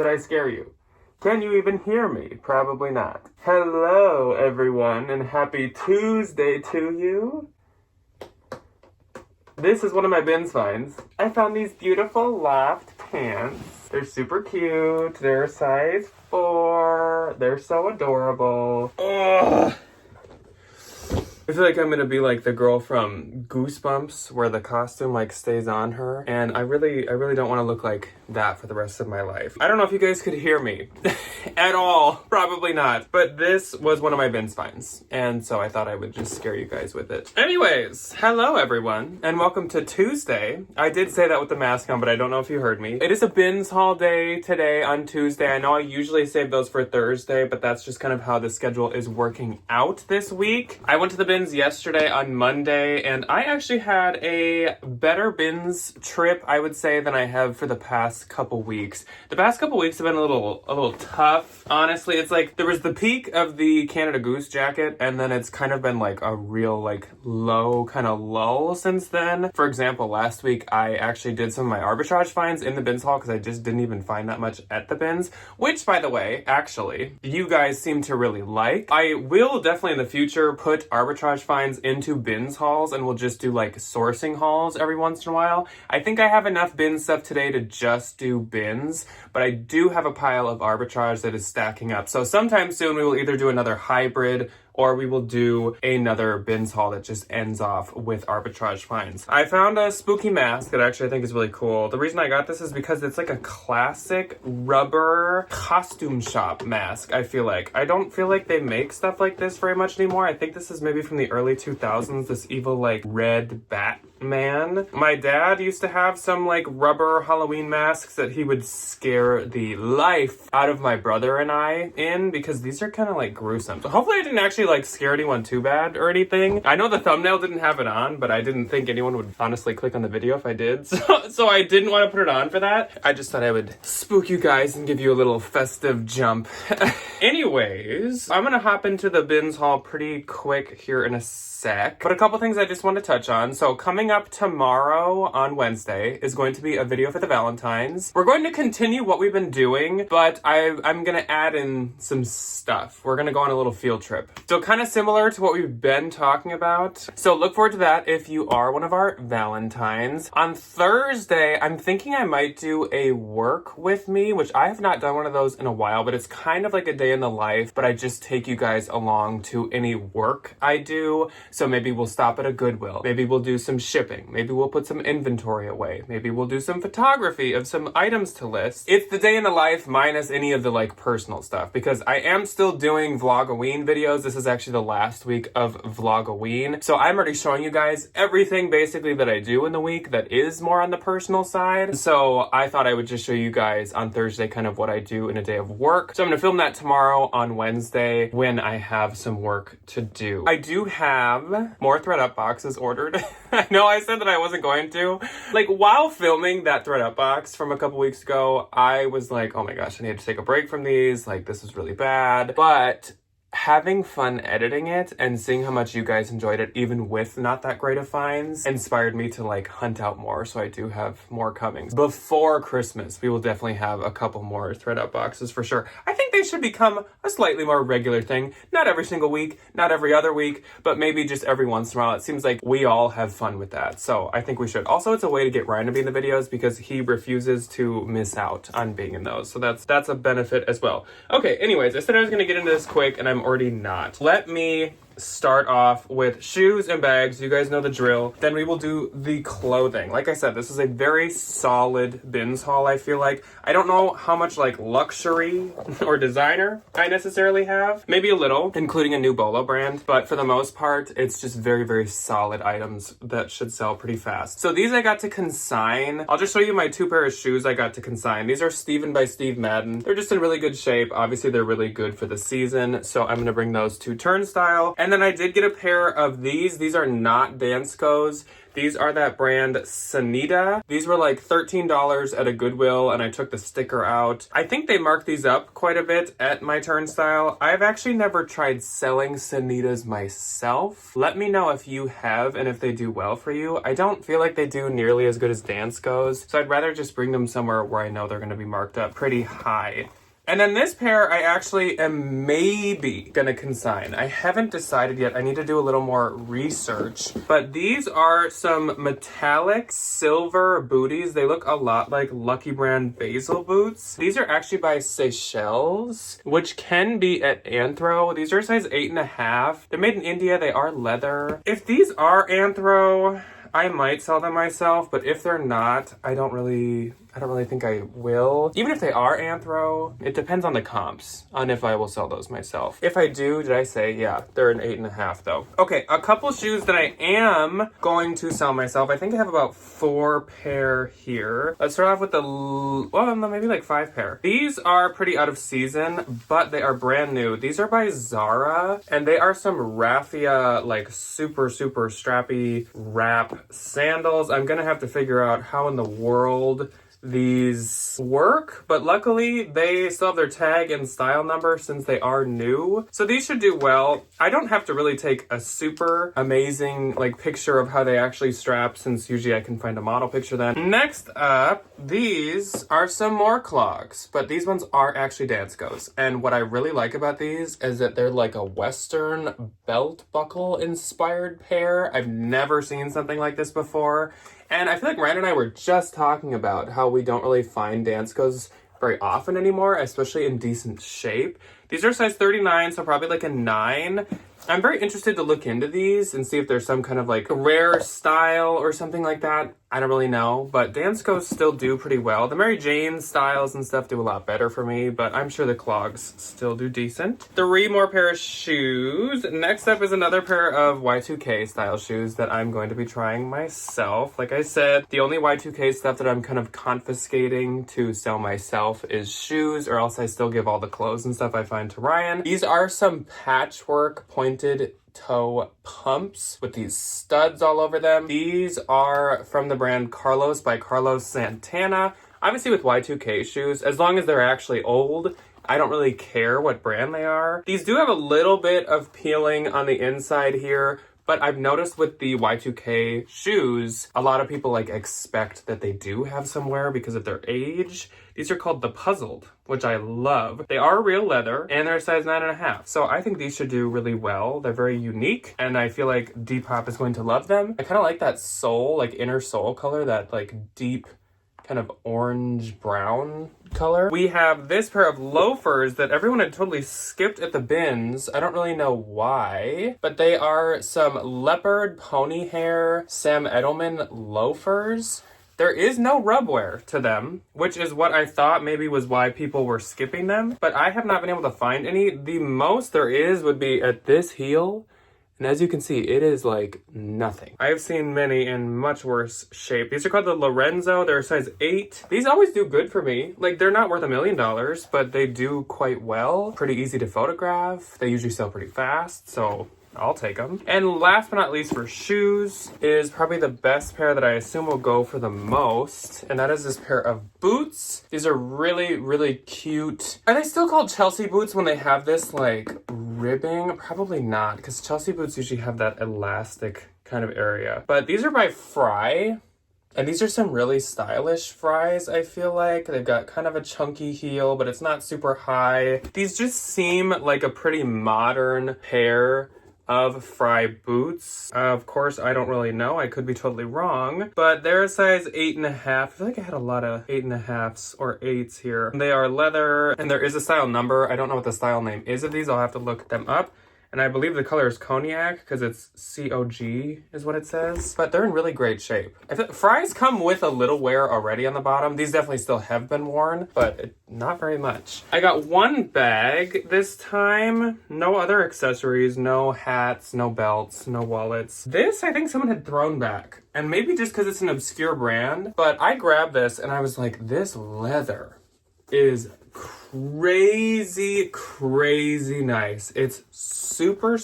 Did I scare you? Can you even hear me? Probably not. Hello, everyone, and happy Tuesday to you. This is one of my bins finds. I found these beautiful loft pants. They're super cute. They're a size 4. They're so adorable. Ugh. I feel like I'm gonna be like the girl from Goosebumps where the costume like stays on her, and I really don't want to look like that for the rest of my life. I don't know if you guys could hear me at all. Probably not. But this was one of my bins finds, and so I thought I would just scare you guys with it. Anyways, hello everyone, and welcome to Tuesday. I did say that with the mask on, but I don't know if you heard me. It is a bins haul day today on Tuesday. I know I usually save those for Thursday, but that's just kind of how the schedule is working out this week. I went to the bins yesterday on Monday, and I actually had a better bins trip, I would say, than I have for the past couple weeks. The past couple weeks have been a little tough, honestly. It's like there was the peak of the Canada Goose jacket, and then it's kind of been like a real like low kind of lull since then. For example, last week I actually did some of my arbitrage finds in the bins haul because I just didn't even find that much at the bins, which, by the way, actually you guys seem to really like. I will definitely in the future put arbitrage finds into bins hauls, and we'll just do like sourcing hauls every once in a while. I think I have enough bin stuff today to just do bins, but I do have a pile of arbitrage that is stacking up. So sometime soon we will either do another hybrid or we will do another bins haul that just ends off with arbitrage finds. I found a spooky mask that actually I think is really cool. The reason I got this is because it's like a classic rubber costume shop mask, I feel like. I don't feel like they make stuff like this very much anymore. I think this is maybe from the early 2000s, this evil like red Batman. My dad used to have some like rubber Halloween masks that he would scare the life out of my brother and I in, because these are kind of like gruesome. So hopefully I didn't actually like scare anyone too bad or anything. I know the thumbnail didn't have it on, but I didn't think anyone would honestly click on the video if I did. So I didn't want to put it on for that. I just thought I would spook you guys and give you a little festive jump. Anyways, I'm gonna hop into the bins haul pretty quick here in a sec. But a couple things I just want to touch on. So coming up tomorrow on Wednesday is going to be a video for the Valentines. We're going to continue what we've been doing, but I'm gonna add in some stuff. We're gonna go on a little field trip. So kind of similar to what we've been talking about. So look forward to that if you are one of our Valentines. On Thursday, I'm thinking I might do a work with me, which I have not done one of those in a while, but it's kind of like a day in the life, but I just take you guys along to any work I do. So maybe we'll stop at a Goodwill. Maybe we'll do some shipping. Maybe we'll put some inventory away. Maybe we'll do some photography of some items to list. It's the day in the life minus any of the like personal stuff, because I am still doing Vlogoween videos. This is actually the last week of Vlogoween. So I'm already showing you guys everything basically that I do in the week that is more on the personal side. So I thought I would just show you guys on Thursday kind of what I do in a day of work. So I'm gonna film that tomorrow on Wednesday when I have some work to do. I do have more ThreadUp boxes ordered. I know I said that I wasn't going to. Like while filming that ThreadUp box from a couple weeks ago, I was like, oh my gosh, I need to take a break from these. Like this is really bad. But having fun editing it and seeing how much you guys enjoyed it, even with not that great of finds, inspired me to like hunt out more. So I do have more coming. Before Christmas, we will definitely have a couple more ThreadUp boxes for sure. I think they should become a slightly more regular thing. Not every single week, not every other week, but maybe just every once in a while. It seems like we all have fun with that. So I think we should. Also, it's a way to get Ryan to be in the videos because he refuses to miss out on being in those. So that's a benefit as well. Okay, anyways, I said I was gonna get into this quick and I'm already not. Let me start off with shoes and bags. You guys know the drill. Then we will do the clothing. Like I said, this is a very solid bins haul, I feel like. I don't know how much like luxury or designer I necessarily have. Maybe a little, including a new Bolo brand. But for the most part, it's just very, very solid items that should sell pretty fast. So these I got to consign. I'll just show you my 2 pair of shoes I got to consign. These are Steven by Steve Madden. They're just in really good shape. Obviously, they're really good for the season. So I'm going to bring those to Turnstile. And And then I did get a pair of these. These are not Danskos. These are that brand Sanita. These were like $13 at a Goodwill, and I took the sticker out. I think they marked these up quite a bit at my turnstile. I've actually never tried selling Sanitas myself. Let me know if you have and if they do well for you. I don't feel like they do nearly as good as Danskos, so I'd rather just bring them somewhere where I know they're going to be marked up pretty high. And then this pair I actually am maybe gonna consign. I haven't decided yet. I need to do a little more research. But these are some metallic silver booties. They look a lot like Lucky Brand basil boots. These are actually by Seychelles, which can be at Anthro. These are size 8.5. They're made in India. They are leather. If these are Anthro, I might sell them myself, but if they're not, I don't really think I will. Even if they are Anthro, it depends on the comps, on if I will sell those myself. If I do, did I say, yeah, they're an 8.5 though. Okay, a couple shoes that I am going to sell myself. I think I have about 4 pair here. Let's start off with the, well, maybe like 5 pair. These are pretty out of season, but they are brand new. These are by Zara, and they are some raffia, like super strappy wrap sandals. I'm gonna have to figure out how in the world these work, but luckily they still have their tag and style number since they are new. So these should do well. I don't have to really take a super amazing like picture of how they actually strap, since usually I can find a model picture then. Next up, these are some more clogs, but these ones are actually Danskos. And what I really like about these is that they're like a Western belt buckle inspired pair. I've never seen something like this before. And I feel like Ryan and I were just talking about how we don't really find Danskos very often anymore, especially in decent shape. These are size 39, so probably like a 9. I'm very interested to look into these and see if there's some kind of like rare style or something like that. I don't really know, but Danskos still do pretty well. The Mary Jane styles and stuff do a lot better for me, but I'm sure the clogs still do decent. 3 more pair of shoes. Next up is another pair of Y2K style shoes that I'm going to be trying myself. Like I said, the only Y2K stuff that I'm kind of confiscating to sell myself is shoes, or else I still give all the clothes and stuff I find to Ryan. These are some patchwork pointed toe pumps with these studs all over them. These are from the brand Carlos by Carlos Santana. Obviously with Y2K shoes, as long as they're actually old, I don't really care what brand they are. These do have a little bit of peeling on the inside here, but I've noticed with the Y2K shoes, a lot of people like expect that they do have some wear because of their age. These are called the Puzzled, which I love. They are real leather and they're a size 9.5. So I think these should do really well. They're very unique and I feel like Depop is going to love them. I kind of like that sole, like inner sole color, that like deep kind of orange brown color. We have this pair of loafers that everyone had totally skipped at the bins. I don't really know why, but they are some leopard pony hair Sam Edelman loafers. There is no rub wear to them, which is what I thought maybe was why people were skipping them, but I have not been able to find any. The most there is would be at this heel, and as you can see, it is like nothing. I have seen many in much worse shape. These are called the Lorenzo. They're a size 8. These always do good for me. Like, they're not worth $1 million, but they do quite well. Pretty easy to photograph. They usually sell pretty fast, so I'll take them. And last but not least for shoes is probably the best pair that I assume will go for the most, and that is this pair of boots. These are really cute. Are they still called Chelsea boots when they have this like ribbing? Probably not, because Chelsea boots usually have that elastic kind of area. But these are by Fry. And these are some really stylish Fries, I feel like. They've got kind of a chunky heel, but it's not super high. These just seem like a pretty modern pair of Fry boots. Of course, I don't really know. I could be totally wrong, but they're a size 8.5. I feel like I had a lot of 8.5s or 8s here. They are leather, and there is a style number. I don't know what the style name is of these. I'll have to look them up. And I believe the color is cognac because it's COG is what it says. But they're in really great shape. Fries come with a little wear already on the bottom. These definitely still have been worn, but not very much. I got one bag this time. No other accessories, no hats, no belts, no wallets. This, I think someone had thrown back. And maybe just because it's an obscure brand. But I grabbed this and I was like, this leather is crazy nice. It's super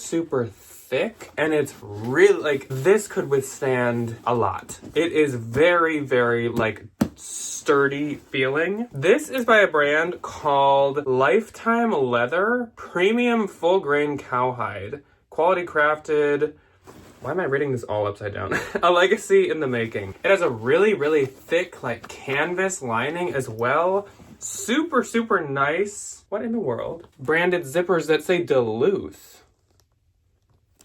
thick, and it's really, like, this could withstand a lot. It is very, very, like, sturdy feeling. This is by a brand called Lifetime Leather Premium Full Grain Cowhide. Quality crafted. Why am I reading this all upside down? A legacy in the making. It has a really, really thick, like, canvas lining as well. Super, super nice. What in the world? Branded zippers that say Duluth.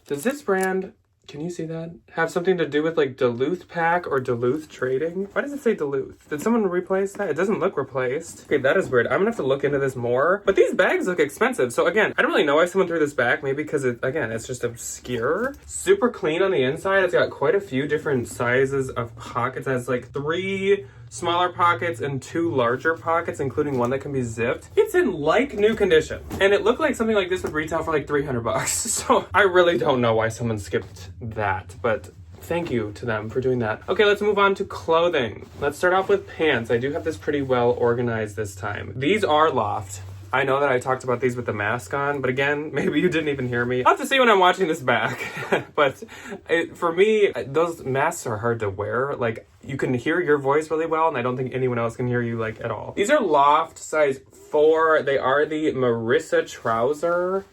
Does this brand, can you see that, have something to do with like Duluth Pack or Duluth Trading? Why does it say Duluth? Did someone replace that? It doesn't look replaced. Okay, that is weird. I'm gonna have to look into this more. But these bags look expensive. So again, I don't really know why someone threw this back. Maybe because it's just obscure. Super clean on the inside. It's got quite a few different sizes of pockets. It has like 3 smaller pockets and 2 larger pockets, including one that can be zipped. It's in like new condition. And it looked like something like this would retail for like $300. So I really don't know why someone skipped that, but thank you to them for doing that. Okay, let's move on to clothing. Let's start off with pants. I do have this pretty well organized this time. These are Loft. I know that I talked about these with the mask on, but again, maybe you didn't even hear me. I'll have to see when I'm watching this back. But for me, those masks are hard to wear. Like, you can hear your voice really well, and I don't think anyone else can hear you, like, at all. These are Loft size 4. They are the Marissa trouser.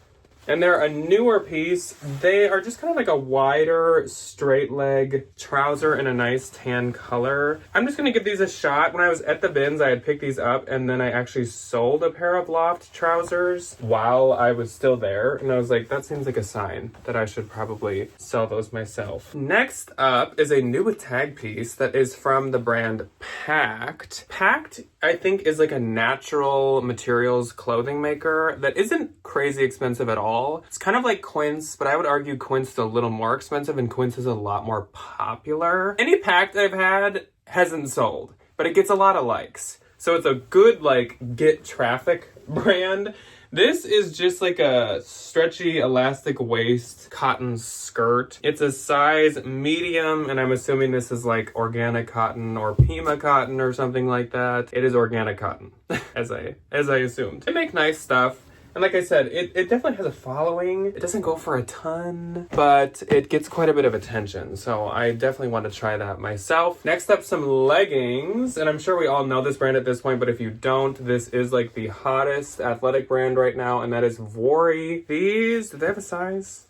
And they're a newer piece. They are just kind of like a wider, straight leg trouser in a nice tan color. I'm just gonna give these a shot. When I was at the bins, I had picked these up, and then I actually sold a pair of Loft trousers while I was still there. And I was like, that seems like a sign that I should probably sell those myself. Next up is a new tag piece that is from the brand Pact. Pact, I think, is like a natural materials clothing maker that isn't crazy expensive at all. It's kind of like Quince, but I would argue Quince is a little more expensive and Quince is a lot more popular. Any Pact I've had hasn't sold, but it gets a lot of likes. So it's a good, like, get traffic brand. This is just like a stretchy elastic waist cotton skirt. It's a size medium, and I'm assuming this is like organic cotton or Pima cotton or something like that. It is organic cotton, as I assumed. They make nice stuff. And like I said, it definitely has a following. It doesn't go for a ton, but it gets quite a bit of attention. So I definitely want to try that myself. Next up, some leggings. And I'm sure we all know this brand at this point, but if you don't, this is like the hottest athletic brand right now, and that is Vori. These, do they have a size?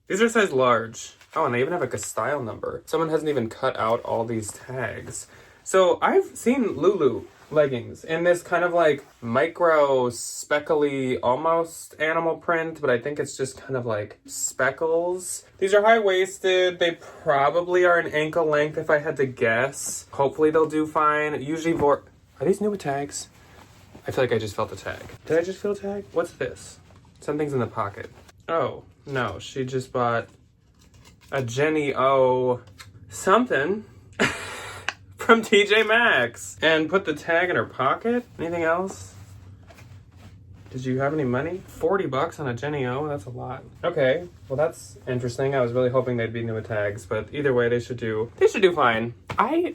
These are size large. Oh, and they even have like a style number. Someone hasn't even cut out all these tags. So I've seen Lulu leggings in this kind of like micro speckly almost animal print, but I think it's just kind of like speckles. These are high-waisted. They probably are an ankle length if I had to guess. Hopefully they'll do fine. Usually are these new with tags? I feel like I just felt a tag. Did I just feel a tag? What's this? Something's in the pocket. Oh no, she just bought a Jenny O something from TJ Maxx and put the tag in her pocket. Anything else? Did you have any money? $40 on a Jenny O? That's a lot. Okay, well that's interesting. I was really hoping they'd be new with tags, but either way they should do fine. I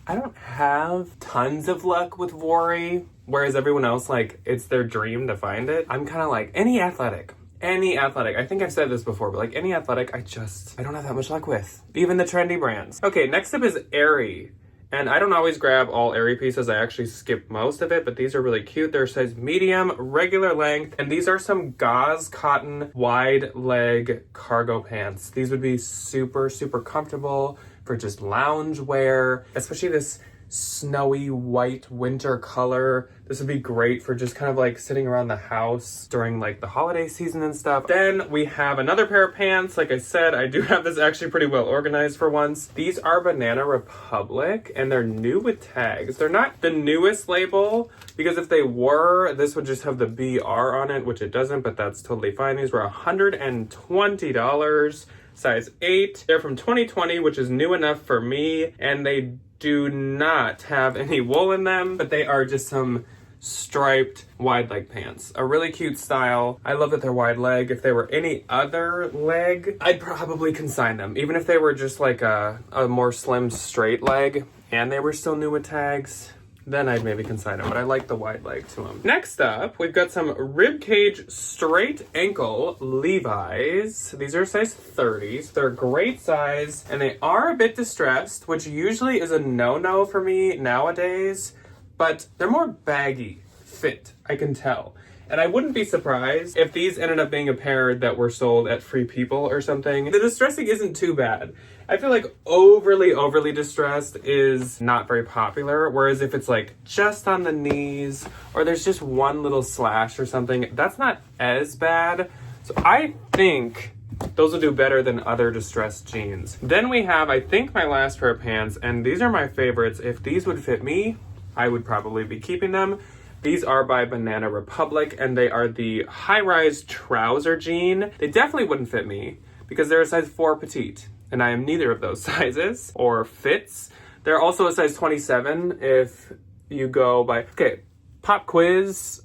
don't have tons of luck with Vori, whereas everyone else, like, it's their dream to find it. I'm kind of like, any athletic. I think I've said this before, but like any athletic, I don't have that much luck with. Even the trendy brands. Okay, next up is Aerie. And I don't always grab all Aerie pieces. I actually skip most of it, but these are really cute. They're size medium, regular length, and these are some gauze cotton wide leg cargo pants. These would be super, super comfortable for just lounge wear, especially this snowy white winter color. This would be great for just kind of like sitting around the house during like the holiday season and stuff. Then we have another pair of pants. Like I said, I do have this actually pretty well organized for once. These are Banana Republic, and they're new with tags. They're not the newest label, because if they were, this would just have the BR on it, which it doesn't, but that's totally fine. These were $120, size 8. They're from 2020, which is new enough for me, and they do not have any wool in them, but they are just some striped wide leg pants. A really cute style. I love that they're wide leg. If they were any other leg, I'd probably consign them. Even if they were just like a more slim straight leg and they were still new with tags, then I'd maybe consign them, but I like the wide leg to them. Next up, we've got some ribcage straight ankle Levi's. These are size 30s. They're a great size, and they are a bit distressed, which usually is a no-no for me nowadays, but they're more baggy fit, I can tell. And I wouldn't be surprised if these ended up being a pair that were sold at Free People or something. The distressing isn't too bad. I feel like overly distressed is not very popular, whereas if it's like just on the knees or there's just one little slash or something, that's not as bad. So I think those will do better than other distressed jeans. Then we have, I think, my last pair of pants, and these are my favorites. If these would fit me, I would probably be keeping them. These are by Banana Republic, and they are the high-rise trouser jean. They definitely wouldn't fit me because they're a size 4 petite, and I am neither of those sizes or fits. They're also a size 27 if you go by... Okay, pop quiz.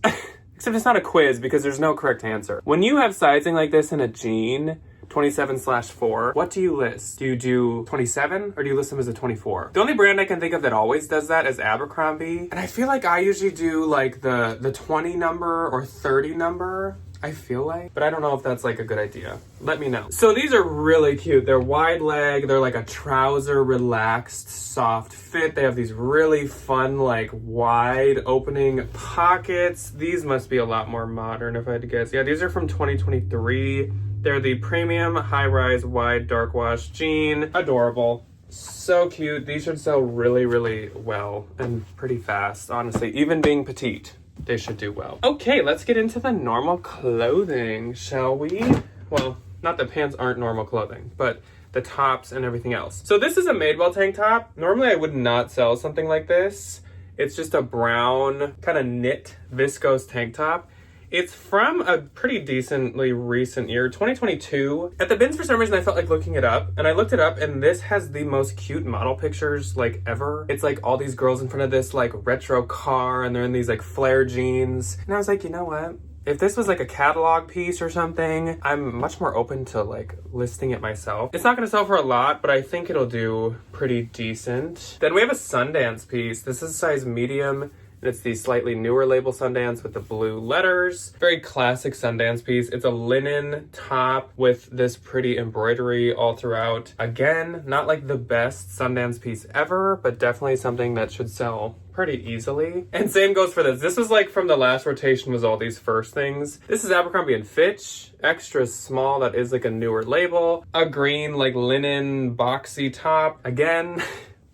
Except it's not a quiz because there's no correct answer. When you have sizing like this in a jean, 27/4, what do you list? Do you do 27 or do you list them as a 24? The only brand I can think of that always does that is Abercrombie. And I feel like I usually do like the 20 number or 30 number. I feel like, but I don't know if that's like a good idea. Let me know. So these are really cute. They're wide leg. They're like a trouser, relaxed, soft fit. They have these really fun, like wide opening pockets. These must be a lot more modern if I had to guess. Yeah, these are from 2023. They're the premium high-rise wide dark wash jean. Adorable. So cute. These should sell really well and pretty fast, honestly. Even being petite, they should do well. Okay, let's get into the normal clothing, shall we? Well, not that pants aren't normal clothing, but the tops and everything else. So this is a Madewell tank top. Normally I would not sell something like this. It's just a brown kind of knit viscose tank top. It's from a pretty decently recent year, 2022. At the bins, for some reason, I felt like looking it up, and I looked it up, and this has the most cute model pictures, like, ever. It's like all these girls in front of this, like, retro car, and they're in these, like, flare jeans. And I was like, you know what? If this was like a catalog piece or something, I'm much more open to like listing it myself. It's not gonna sell for a lot, but I think it'll do pretty decent. Then we have a Sundance piece. This is size medium. It's the slightly newer label Sundance with the blue letters. Very classic Sundance piece. It's a linen top with this pretty embroidery all throughout. Again, not like the best Sundance piece ever, but definitely something that should sell pretty easily. And same goes for this. This was like from the last rotation was all these first things. This is Abercrombie & Fitch, extra small. That is like a newer label. A green like linen boxy top. Again,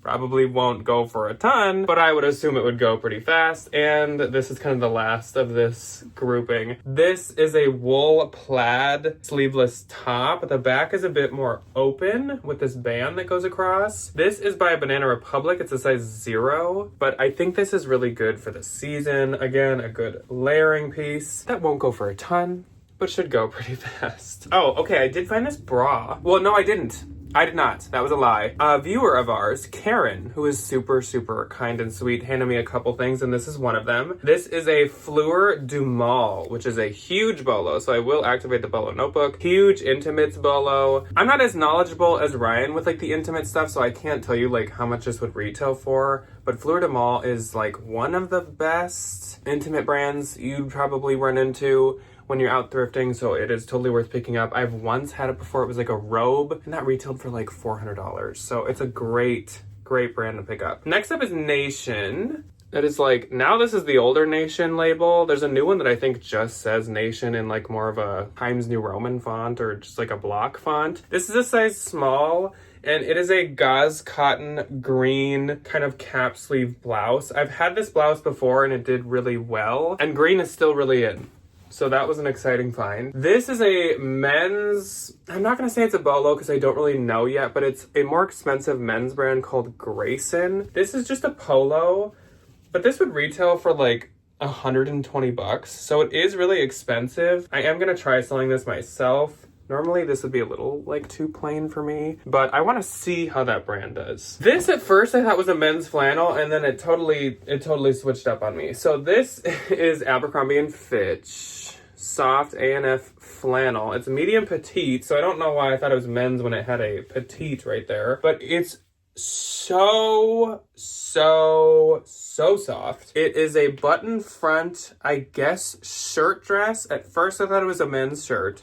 probably won't go for a ton, but I would assume it would go pretty fast. And this is kind of the last of this grouping. This is a wool plaid sleeveless top. The back is a bit more open with this band that goes across. This is by Banana Republic. It's a size 0, but I think this is really good for the season. Again, a good layering piece. That won't go for a ton, but should go pretty fast. Oh, okay, I did find this bra. Well, no, I didn't. I did not. That was a lie. A viewer of ours, Karen, who is super kind and sweet, handed me a couple things, and this is one of them. This is a Fleur du Mal, which is a huge bolo, so I will activate the bolo notebook. Huge intimates bolo. I'm not as knowledgeable as Ryan with like the intimate stuff, so I can't tell you like how much this would retail for, but Fleur du Mal is like one of the best intimate brands you'd probably run into when you're out thrifting, so it is totally worth picking up. I've once had it before. It was like a robe, and that retailed for like $400. So it's a great brand to pick up. Next up is Nation. That is like, now this is the older Nation label. There's a new one that I think just says Nation in like more of a Times New Roman font or just like a block font. This is a size small, and it is a gauze cotton green kind of cap sleeve blouse. I've had this blouse before and it did really well, and green is still really in. So that was an exciting find. This is a men's, I'm not gonna say it's a bolo because I don't really know yet, but it's a more expensive men's brand called Grayson. This is just a polo, but this would retail for like $120. So it is really expensive. I am gonna try selling this myself. Normally this would be a little like too plain for me, but I want to see how that brand does. This at first I thought was a men's flannel, and then it totally switched up on me. So this is Abercrombie & Fitch soft A&F flannel. It's medium petite, so I don't know why I thought it was men's when it had a petite right there, but it's so soft. It is a button front, I guess, shirt dress. At first I thought it was a men's shirt.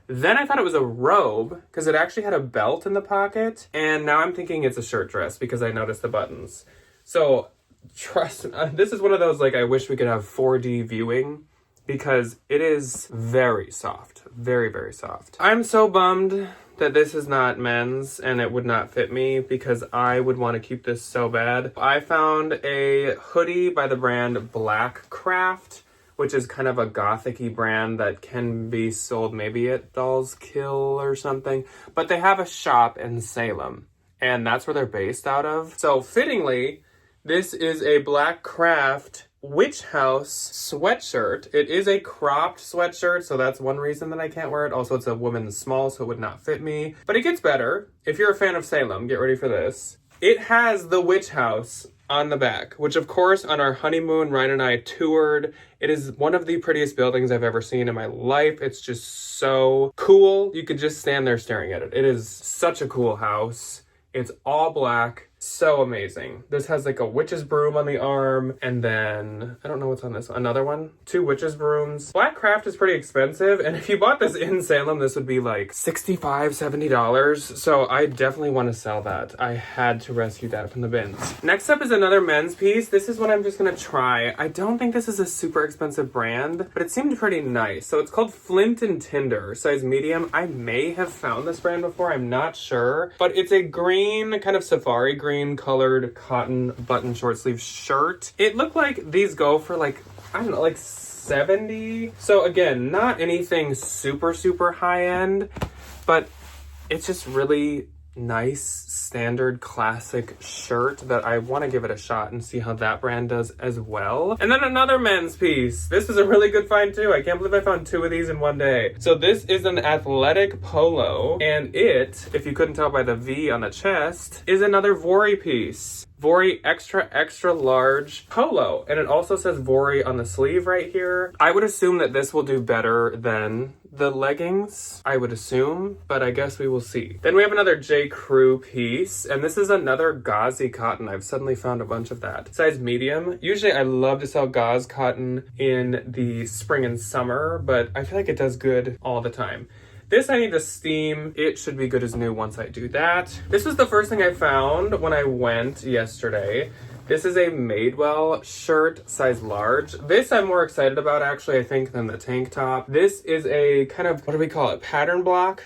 Then I thought it was a robe because it actually had a belt in the pocket. And now I'm thinking it's a shirt dress because I noticed the buttons. So trust, this is one of those, like, I wish we could have 4D viewing because it is very soft. Very, very soft. I'm so bummed that this is not men's and it would not fit me because I would want to keep this so bad. I found a hoodie by the brand Black Craft, which is kind of a gothic-y brand that can be sold maybe at Dolls Kill or something. But they have a shop in Salem, and that's where they're based out of. So fittingly, this is a Black Craft Witch House sweatshirt. It is a cropped sweatshirt, so that's one reason that I can't wear it. Also, it's a woman's small, so it would not fit me. But it gets better. If you're a fan of Salem, get ready for this. It has the Witch House on the back, which of course on our honeymoon, Ryan and I toured. It is one of the prettiest buildings I've ever seen in my life. It's just so cool. You could just stand there staring at it. It is such a cool house. It's all black. So amazing. This has like a witch's broom on the arm, and then I don't know what's on this one. Another one, 2 witch's brooms. Black Craft is pretty expensive, and if you bought this in Salem, this would be like $65, $70. So I definitely want to sell that. I had to rescue that from the bins. Next up is another men's piece. This is what I'm just gonna try. I don't think this is a super expensive brand, but it seemed pretty nice. So it's called Flint and Tinder, size medium. I may have found this brand before, I'm not sure, but it's a green, kind of safari green colored cotton button short sleeve shirt. It looked like these go for like, I don't know, like 70. So again, not anything super high end, but it's just really nice, standard, classic shirt that I want to give it a shot and see how that brand does as well. And then another men's piece. This is a really good find too. I can't believe I found 2 of these in one day. So this is an athletic polo, and it, if you couldn't tell by the V on the chest, is another Vori piece. Vori extra large polo, and it also says Vori on the sleeve right here. I would assume that this will do better than the leggings, I would assume, but I guess we will see. Then we have another J. Crew piece, and this is another gauzy cotton. I've suddenly found a bunch of that. Size medium. Usually I love to sell gauze cotton in the spring and summer, but I feel like it does good all the time. This I need to steam. It should be good as new once I do that. This was the first thing I found when I went yesterday. This is a Madewell shirt, size large. This I'm more excited about actually, I think, than the tank top. This is a kind of, what do we call it? Pattern block?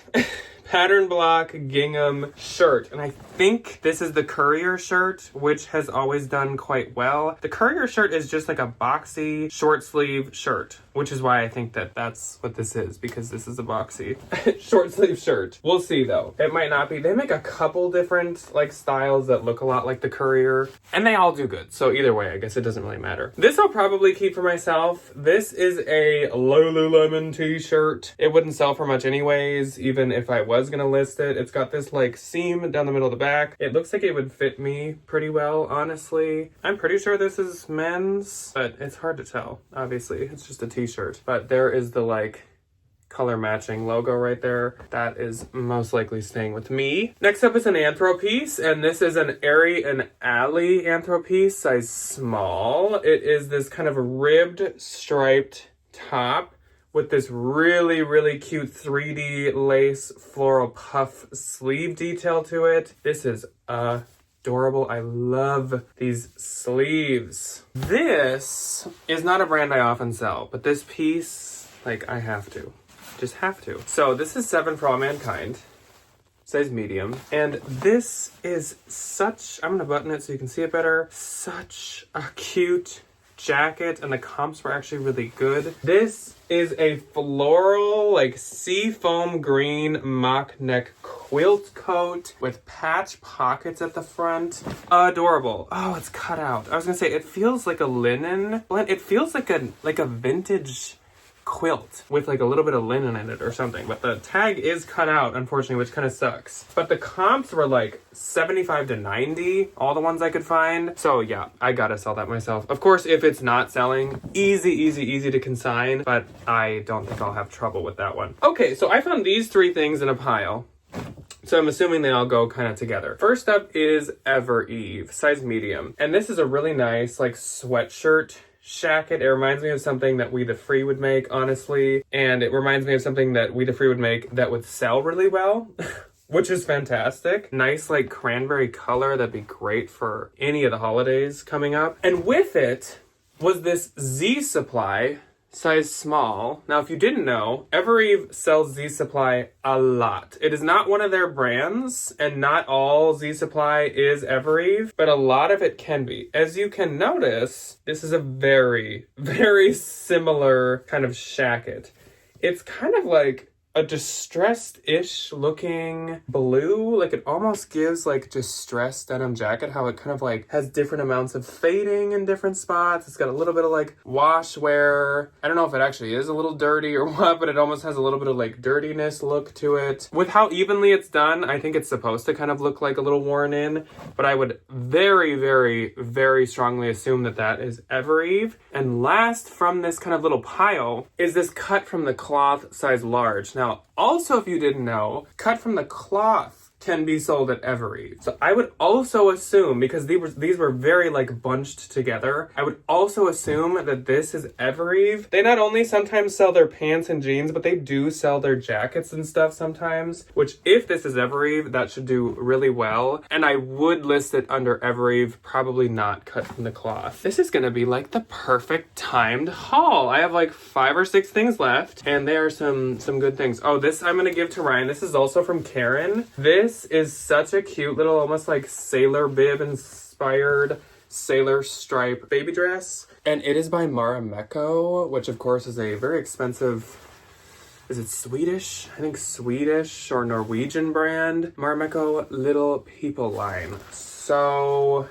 Pattern block gingham shirt, and I think this is the Courier shirt, which has always done quite well. The Courier shirt is just like a boxy short sleeve shirt, which is why I think that that's what this is, because this is a boxy short sleeve shirt. We'll see though. It might not be. They make a couple different like styles that look a lot like the Courier, and they all do good. So either way, I guess it doesn't really matter. This I'll probably keep for myself. This is a Lululemon t-shirt. It wouldn't sell for much anyways, even if I was gonna list it. It's got this like seam down the middle of the back. It looks like it would fit me pretty well, honestly. I'm pretty sure this is men's, but it's hard to tell. Obviously, it's just a t-shirt. But there is the like color matching logo right there. That is most likely staying with me. Next up is an Anthro piece, and this is an Airy and Alley Anthro piece, size small. It is this kind of ribbed striped top with this really cute 3D lace floral puff sleeve detail to it. This is adorable. I love these sleeves. This is not a brand I often sell, but this piece, like, I have to. Just have to. So this is 7 for All Mankind, size medium. And this is such, I'm gonna button it so you can see it better, such a cute jacket, and the comps were actually really good. This is a floral, like seafoam green mock neck quilt coat with patch pockets at the front. Adorable. Oh, it's cut out. I was gonna say, it feels like a linen blend. It feels like a vintage quilt with like a little bit of linen in it or something, but the tag is cut out, unfortunately, which kind of sucks. But the comps were like 75 to 90, all the ones I could find. So yeah, I gotta sell that myself. Of course, if it's not selling, easy to consign, but I don't think I'll have trouble with that one. Okay, so I found these 3 things in a pile. So I'm assuming they all go kind of together. First up is Evereve, size medium. And this is a really nice like sweatshirt jacket. It reminds me of something that We The Free would make, honestly. And it reminds me of something that We The Free would make that would sell really well. Which is fantastic. Nice like cranberry color. That'd be great for any of the holidays coming up. And with it was this Z Supply size small. Now, if you didn't know, Evereve sells Z Supply a lot. It is not one of their brands, and not all Z Supply is Evereve, but a lot of it can be. As you can notice, this is a very, very similar kind of shacket. It's kind of like a distressed-ish looking blue. Like it almost gives like distressed denim jacket, how it kind of like has different amounts of fading in different spots. It's got a little bit of like wash wear. I don't know if it actually is a little dirty or what, but it almost has a little bit of like dirtiness look to it. With how evenly it's done, I think it's supposed to kind of look like a little worn in, but I would very, very, very strongly assume that that is Evereve. And last from this kind of little pile is this cut from the cloth size large. Now, also, if you didn't know, cut from the cloth can be sold at Evereve. So I would also assume, because these were very like bunched together, I would also assume that this is Evereve. They not only sometimes sell their pants and jeans, but they do sell their jackets and stuff sometimes, which if this is Evereve, that should do really well. And I would list it under Evereve, probably not cut from the cloth. This is gonna be like the perfect timed haul. I have like 5 or 6 things left, and there are some good things. Oh, this I'm gonna give to Ryan. This is also from Karen. This is such a cute little, almost like sailor bib inspired sailor stripe baby dress. And it is by Marimekko, which of course is a very expensive, is it Swedish? I think Swedish or Norwegian brand. Marimekko Little People line. So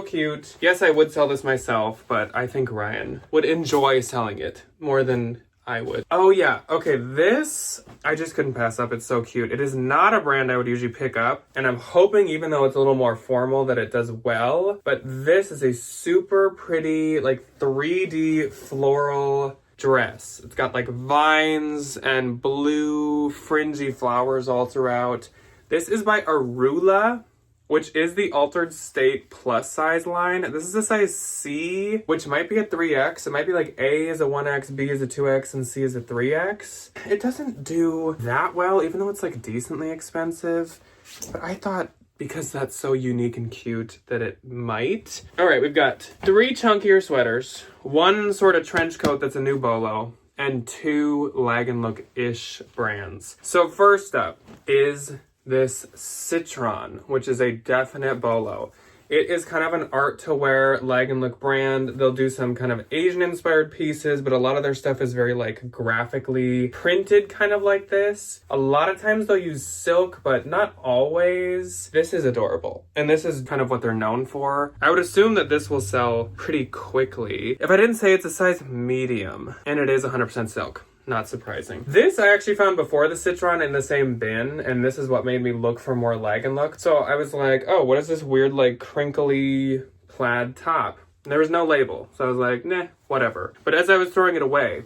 cute. Yes, I would sell this myself, but I think Ryan would enjoy selling it more than I would. Oh yeah, okay, this, I just couldn't pass up. It's so cute. It is not a brand I would usually pick up, and I'm hoping, even though it's a little more formal, that it does well. But this is a super pretty, like 3D floral dress. It's got like vines and blue fringy flowers all throughout. This is by Arula, which is the Altered State plus size line. This is a size C, which might be a 3X. It might be like A is a 1X, B is a 2X, and C is a 3X. It doesn't do that well, even though it's like decently expensive. But I thought, because that's so unique and cute, that it might. All right, we've got 3 chunkier sweaters, 1 sort of trench coat that's a new bolo, and 2 Lag and Look-ish brands. So first up is this Citron, which is a definite bolo. It is kind of an art to wear Lag and Look brand. They'll do some kind of Asian inspired pieces, but a lot of their stuff is very like graphically printed, kind of like this. A lot of times they'll use silk, but not always. This is adorable, and this is kind of what they're known for. I would assume that this will sell pretty quickly. If I didn't say it's a size medium, and it is 100% silk. Not surprising. This I actually found before the Citron in the same bin, and this is what made me look for more Lag and Look. So I was like, oh, what is this weird like crinkly plaid top? And there was no label, so I was like, nah, whatever. But as I was throwing it away,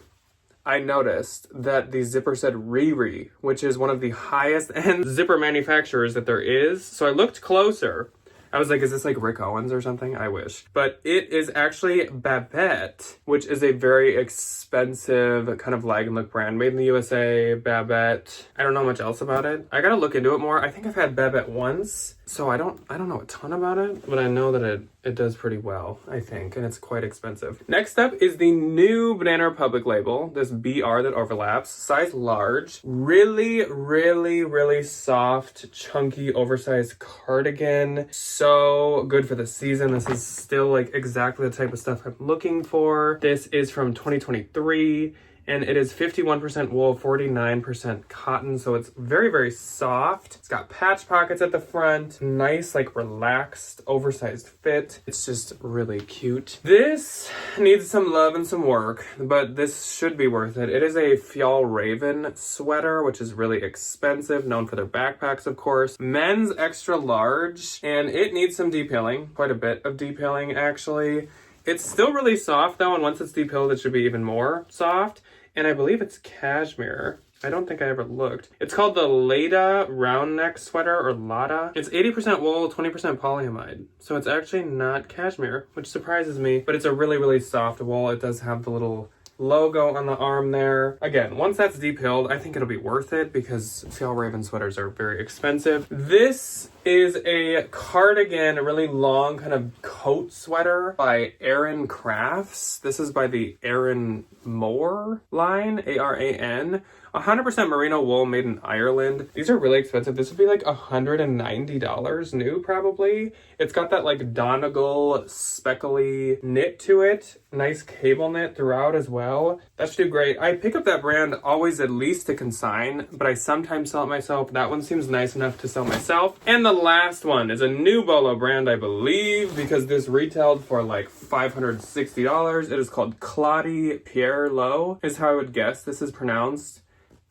I noticed that the zipper said Riri, which is one of the highest end zipper manufacturers that there is. So I looked closer. I was like, is this like Rick Owens or something? I wish. But it is actually Babette, which is a very expensive kind of Lag and Look brand. Made in the USA, Babette. I don't know much else about it. I gotta look into it more. I think I've had Babette once, so I don't know a ton about it, but I know that it does pretty well, I think, and it's quite expensive. Next up is the new Banana Republic label, this BR that overlaps, size large. Really, really, really soft, chunky, oversized cardigan. So good for the season. This is still like exactly the type of stuff I'm looking for. This is from 2023. And it is 51% wool, 49% cotton, so it's very, very soft. It's got patch pockets at the front, nice, like relaxed, oversized fit. It's just really cute. This needs some love and some work, but this should be worth it. It is a Fjallraven sweater, which is really expensive, known for their backpacks, of course. Men's extra large, and it needs some detailing, quite a bit of detailing, actually. It's still really soft, though, and once it's depilled, it should be even more soft. And I believe it's cashmere. I don't think I ever looked. It's called the Lada round neck sweater, or Lada. It's 80% wool, 20% polyamide. So it's actually not cashmere, which surprises me, but it's a really, really soft wool. It does have the little logo on the arm there. Again, once that's depilled, I think it'll be worth it because Fjällräven sweaters are very expensive. This is a cardigan, a really long kind of coat sweater by Aran Crafts. This is by the Aran Moore line, A-R-A-N. 100% merino wool made in Ireland. These are really expensive. This would be like $190 new, probably. It's got that like Donegal speckly knit to it. Nice cable knit throughout as well. That should do great. I pick up that brand always at least to consign, but I sometimes sell it myself. That one seems nice enough to sell myself. And the last one is a new Bolo brand, I believe, because this retailed for like $560. It is called Claudie Pierlot, is how I would guess this is pronounced.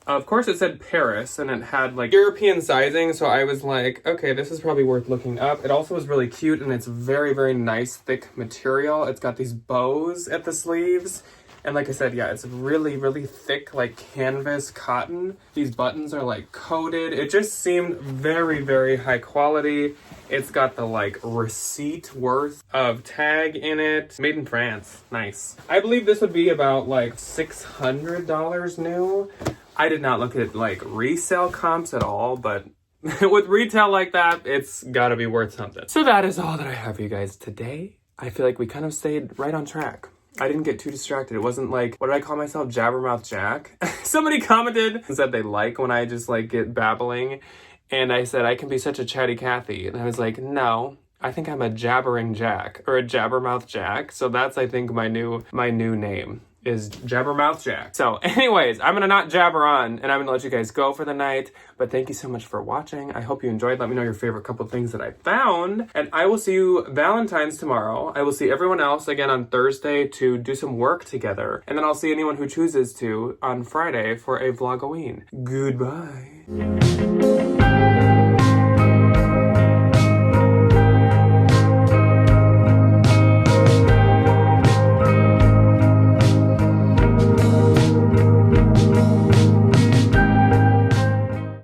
Of course, it said Paris, and it had like European sizing, so I was like, okay, this is probably worth looking up. It also was really cute, and it's very, very nice, thick material. It's got these bows at the sleeves, and like I said, yeah, it's really, really thick, like canvas cotton. These buttons are like coated. It just seemed very, very high quality. It's got the like receipt worth of tag in it. Made in France. Nice. I believe this would be about like $600 new. I did not look at like resale comps at all, but with retail like that, it's gotta be worth something. So that is all that I have for you guys today. I feel like we kind of stayed right on track. I didn't get too distracted. It wasn't like, what did I call myself? Jabbermouth Jack? Somebody commented and said they like when I just like get babbling. And I said, I can be such a chatty Cathy. And I was like, no, I think I'm a jabbering Jack, or a Jabbermouth Jack. So that's, I think, my new name is Jabbermouth Jack. So anyways, I'm gonna not jabber on, and I'm gonna let you guys go for the night. But thank you so much for watching. I hope you enjoyed. Let me know your favorite couple things that I found. And I will see you Valentine's tomorrow. I will see everyone else again on Thursday to do some work together. And then I'll see anyone who chooses to on Friday for a vlogoween. Goodbye.